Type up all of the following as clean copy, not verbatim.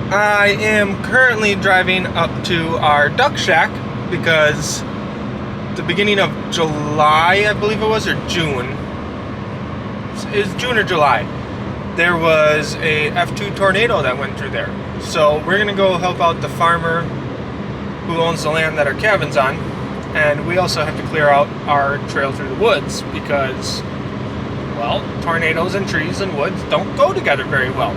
I am currently driving up to our duck shack because the beginning of July, I believe it was, or June. It was June or July. There was a F2 tornado that went through there. So we're gonna go help out the farmer who owns the land that our cabin's on, and we also have to clear out our trail through the woods because, well, tornadoes and trees and woods don't go together very well.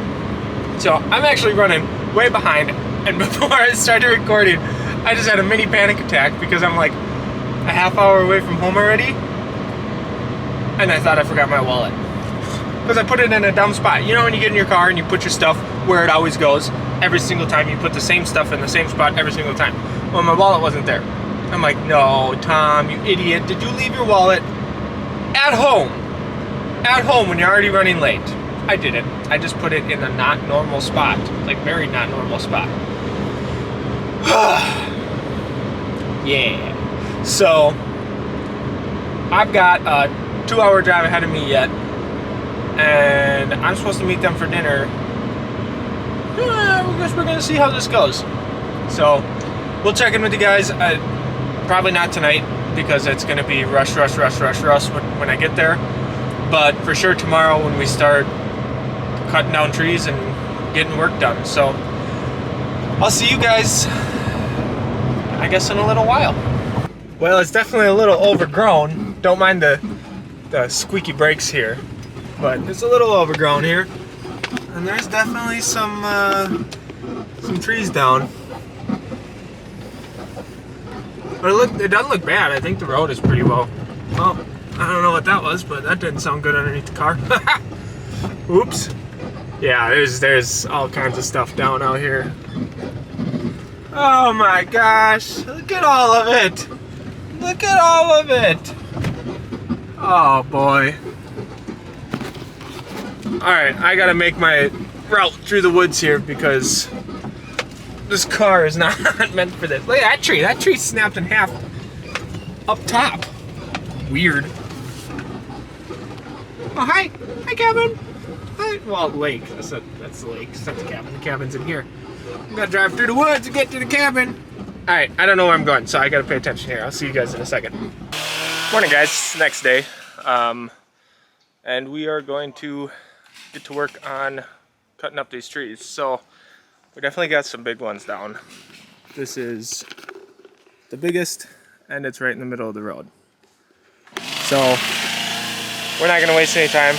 So I'm actually running way behind, and before I started recording, I just had a mini panic attack because I'm like a half hour away from home already, and I thought I forgot my wallet. Because I put it in a dumb spot. You know when you get in your car and you put your stuff where it always goes, every single time you put the same stuff in the same spot every single time. Well, my wallet wasn't there. I'm like, no, Tom, you idiot, did you leave your wallet at home? At home when you're already running late. I didn't. I just put it in a not normal spot. Like, very not normal spot. Yeah. So, I've got a 2-hour drive ahead of me yet. And I'm supposed to meet them for dinner. I guess we're going to see how this goes. So, we'll check in with you guys. Probably not tonight because it's going to be rush when I get there. But for sure tomorrow when we start cutting down trees and getting work done. So I'll see you guys, I guess, in a little while. Well, it's definitely a little overgrown. Don't mind the squeaky brakes here, but it's a little overgrown here. And there's definitely some trees down. But it doesn't look bad. I think the road is pretty well. Well, I don't know what that was, but that didn't sound good underneath the car. Oops. Yeah, there's all kinds of stuff down out here. Oh my gosh, look at all of it. Look at all of it. Oh boy. Alright, I gotta make my route through the woods here because this car is not meant for this. Look at that tree. That tree snapped in half up top. Weird. Oh, hi. Hi, Kevin. Hi. Well, lake. That's the lake. That's the cabin. The cabin's in here. I'm gonna drive through the woods to get to the cabin. Alright, I don't know where I'm going, so I gotta pay attention here. I'll see you guys in a second. Morning, guys. It's the next day. And we are going to get to work on cutting up these trees. So, we definitely got some big ones down. This is the biggest, and it's right in the middle of the road. So, we're not gonna waste any time.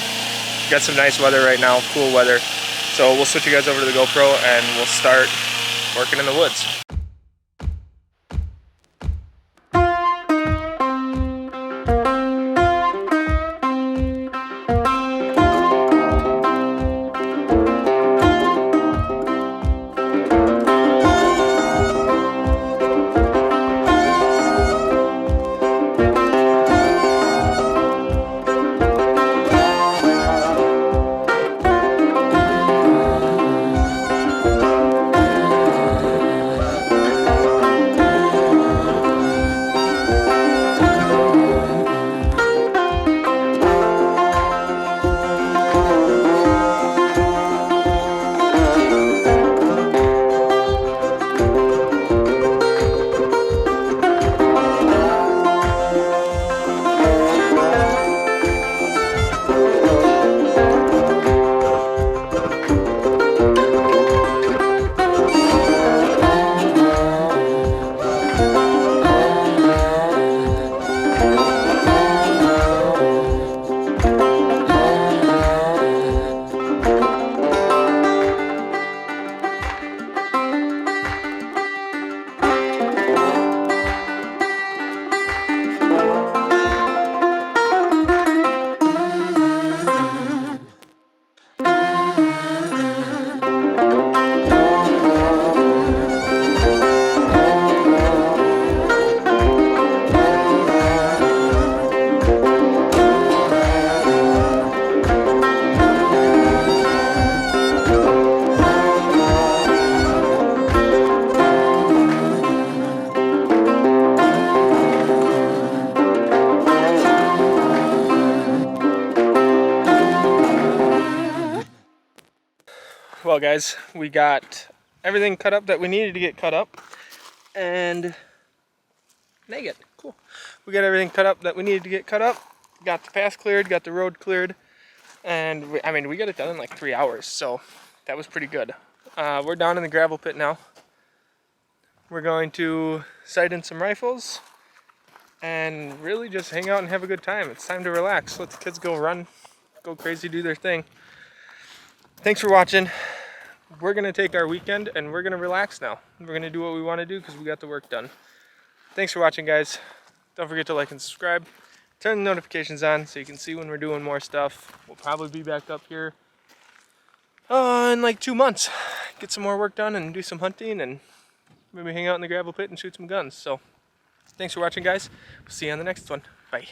Got some nice weather right now, cool weather. So we'll switch you guys over to the GoPro and we'll start working in the woods. Well, guys, we got everything cut up that we needed to get cut up. And Nugget, cool. We got everything cut up that we needed to get cut up. Got the path cleared, got the road cleared. And we got it done in like 3 hours, so that was pretty good. We're down in the gravel pit now. We're going to sight in some rifles and really just hang out and have a good time. It's time to relax. Let the kids go run, go crazy, do their thing. Thanks for watching. We're gonna take our weekend and we're gonna relax now. We're gonna do what we wanna do because we got the work done. Thanks for watching, guys. Don't forget to like and subscribe. Turn the notifications on so you can see when we're doing more stuff. We'll probably be back up here in like 2 months. Get some more work done and do some hunting and maybe hang out in the gravel pit and shoot some guns. So thanks for watching, guys. We'll see you on the next one. Bye.